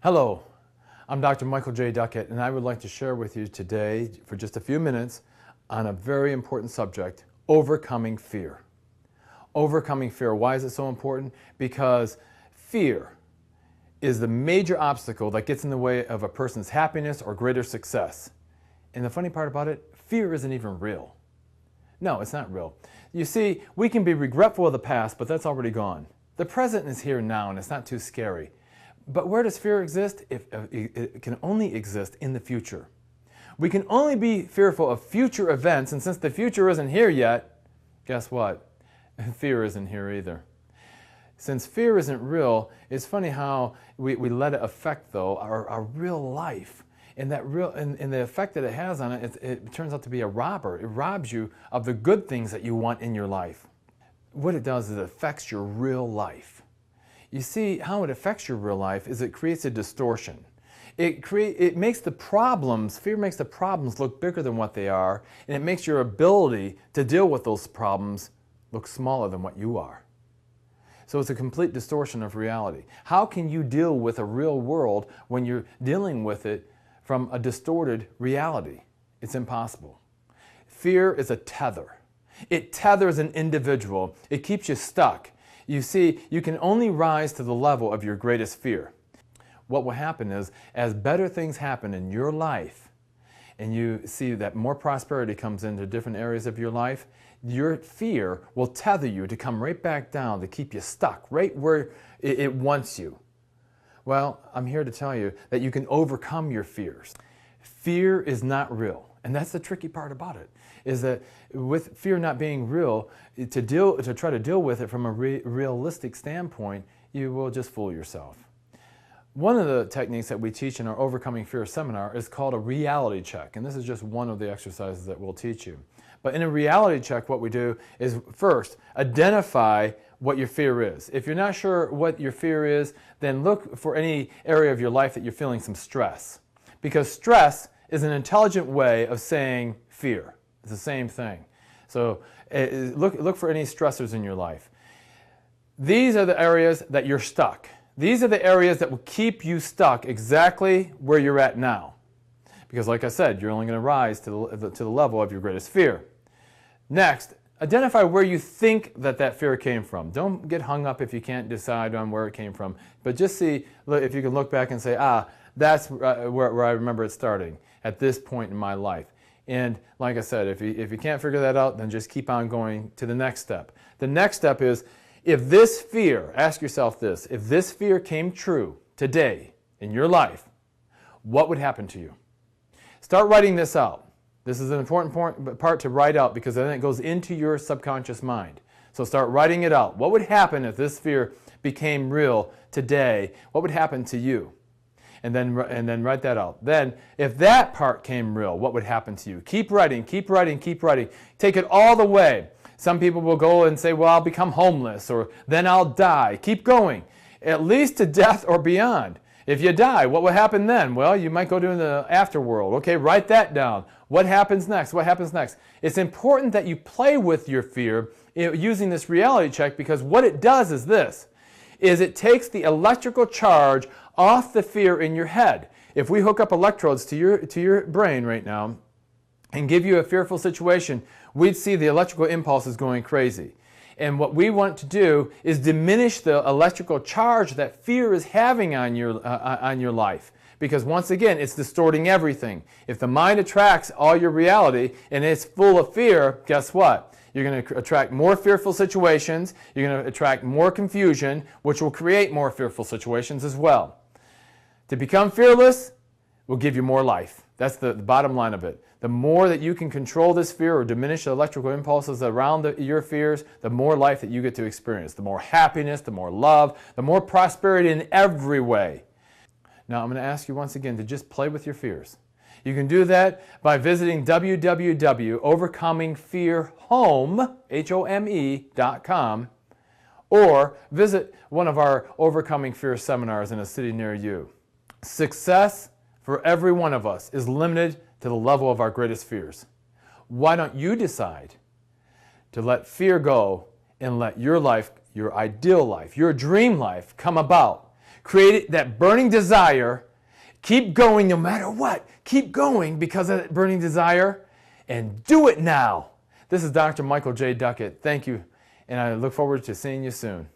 Hello, I'm Dr. Michael J. Duckett, and I would like to share with you today for just a few minutes on a very important subject, overcoming fear. Overcoming fear. Why is it so important? Because fear is the major obstacle that gets in the way of a person's happiness or greater success. And the funny part about it, fear isn't even real. No, it's not real. You see, we can be regretful of the past, but that's already gone. The present is here now, and it's not too scary. But where does fear exist? It can only exist in the future. We can only be fearful of future events, and since the future isn't here yet, guess what? Fear isn't here either. Since fear isn't real, it's funny how we let it affect, though, our real life. And the effect that it has on it, it turns out to be a robber. It robs you of the good things that you want in your life. What it does is it affects your real life. You see, how it affects your real life is it creates a distortion. It makes the problems, fear makes the problems look bigger than what they are, and it makes your ability to deal with those problems look smaller than what you are. So it's a complete distortion of reality. How can you deal with a real world when you're dealing with it from a distorted reality? It's impossible. Fear is a tether. It tethers an individual. It keeps you stuck. You see, you can only rise to the level of your greatest fear. What will happen is, as better things happen in your life, and you see that more prosperity comes into different areas of your life, your fear will tether you to come right back down to keep you stuck right where it wants you. Well, I'm here to tell you that you can overcome your fears. Fear is not real. And that's the tricky part about it, is that with fear not being real, to try to deal with it from a realistic standpoint, you will just fool yourself. One of the techniques that we teach in our Overcoming Fear seminar is called a reality check, and this is just one of the exercises that we'll teach you. But in a reality check, what we do is first identify what your fear is. If you're not sure what your fear is, then look for any area of your life that you're feeling some stress. Because stress is an intelligent way of saying fear. It's the same thing. So look for any stressors in your life. These are the areas that you're stuck. These are the areas that will keep you stuck exactly where you're at now. Because like I said, you're only going to rise to the level of your greatest fear. Next, identify where you think that fear came from. Don't get hung up if you can't decide on where it came from. But just see if you can look back and say, that's where I remember it starting at this point in my life. And like I said, if you can't figure that out, then just keep on going to the next step. The next step is, if this fear, ask yourself this, if this fear came true today in your life, what would happen to you? Start writing this out. This is an important part to write out, because then it goes into your subconscious mind. So start writing it out. What would happen if this fear became real today? What would happen to you? And then write that out. Then, if that part came real, what would happen to you? Keep writing, keep writing, keep writing. Take it all the way. Some people will go and say, well, I'll become homeless, or then I'll die. Keep going, at least to death or beyond. If you die, what will happen then? Well, you might go to the afterworld. Okay, write that down. What happens next? What happens next? It's important that you play with your fear using this reality check, because what it does is this, is it takes the electrical charge off the fear in your head. If we hook up electrodes to your brain right now and give you a fearful situation, we'd see the electrical impulses going crazy. And what we want to do is diminish the electrical charge that fear is having on your life. Because once again, it's distorting everything. If the mind attracts all your reality and it's full of fear, guess what? You're going to attract more fearful situations. You're going to attract more confusion, which will create more fearful situations as well. To become fearless will give you more life. That's the bottom line of it. The more that you can control this fear or diminish the electrical impulses around your fears, the more life that you get to experience. The more happiness, the more love, the more prosperity in every way. Now, I'm going to ask you once again to just play with your fears. You can do that by visiting www.overcomingfearhome.com, or visit one of our Overcoming Fear seminars in a city near you. Success for every one of us is limited to the level of our greatest fears. Why don't you decide to let fear go and let your life, your ideal life, your dream life come about? Create that burning desire. Keep going no matter what. Keep going because of that burning desire, and do it now. This is Dr. Michael J. Duckett. Thank you, and I look forward to seeing you soon.